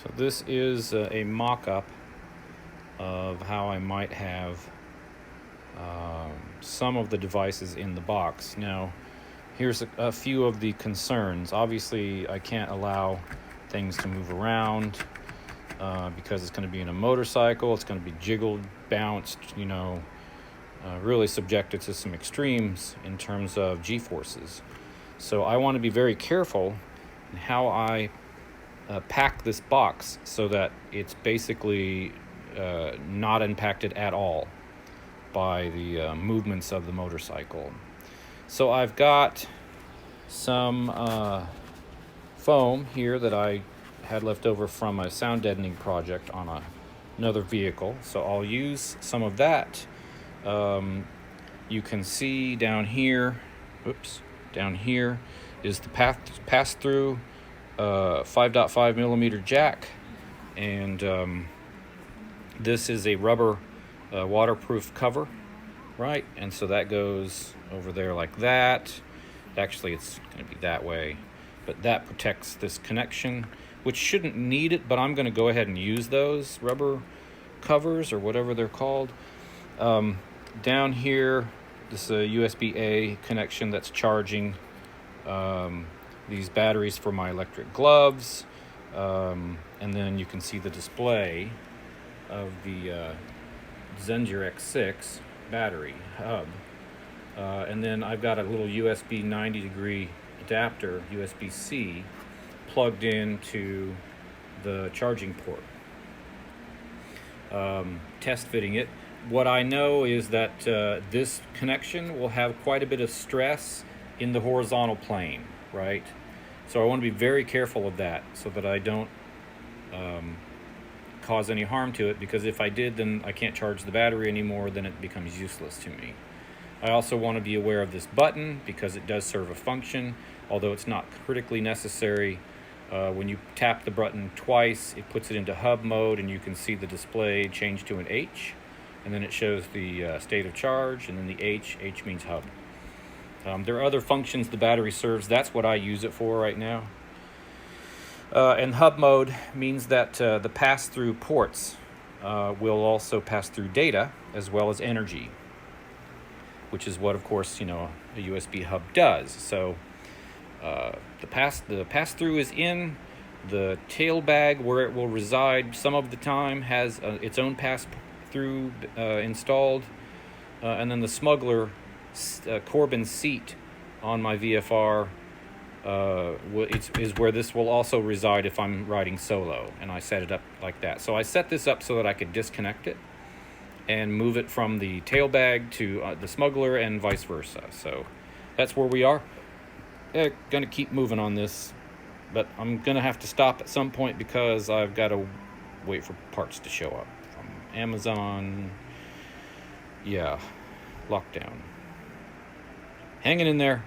So this is a mock-up of how I might have some of the devices in the box. Now, here's a few of the concerns. Obviously, I can't allow things to move around because it's going to be in a motorcycle. It's going to be jiggled, bounced, really subjected to some extremes in terms of G-forces. So I want to be very careful in how I pack this box so that it's basically not impacted at all by the movements of the motorcycle. So I've got some foam here that I had left over from a sound deadening project on another vehicle. So I'll use some of that. You can see down here, down here is the pass-through 5.5 millimeter jack, and this is a rubber waterproof cover, right? And so that goes over there like that. Actually, it's going to be that way, but that protects this connection, which shouldn't need it, but I'm going to go ahead and use those rubber covers or whatever they're called. Down here, this is a USB-A connection that's charging these batteries for my electric gloves, and then you can see the display of the Zendur X6 battery hub, and then I've got a little USB 90-degree adapter, USB-C, plugged into the charging port. Test fitting it. What I know is that this connection will have quite a bit of stress in the horizontal plane, right? So I want to be very careful of that so that I don't cause any harm to it, because if I did, then I can't charge the battery anymore, then it becomes useless to me. I also want to be aware of this button because it does serve a function, although it's not critically necessary. When you tap the button twice, it puts it into hub mode, and you can see the display change to an H, and then it shows the state of charge, and then the H means hub. There are other functions the battery serves. That's what I use it for right now. And hub mode means that the pass-through ports will also pass through data as well as energy, which is what, of course, a USB hub does. So the pass-through is in the tail bag where it will reside. Some of the time has its own pass-through installed, and then the smuggler Corbin seat on my VFR is where this will also reside if I'm riding solo, and I set it up like that. So I set this up so that I could disconnect it and move it from the tail bag to the smuggler and vice versa. So that's where we are. Gonna keep moving on this, but I'm gonna have to stop at some point because I've got to wait for parts to show up from Amazon. Yeah, lockdown. Hanging in there.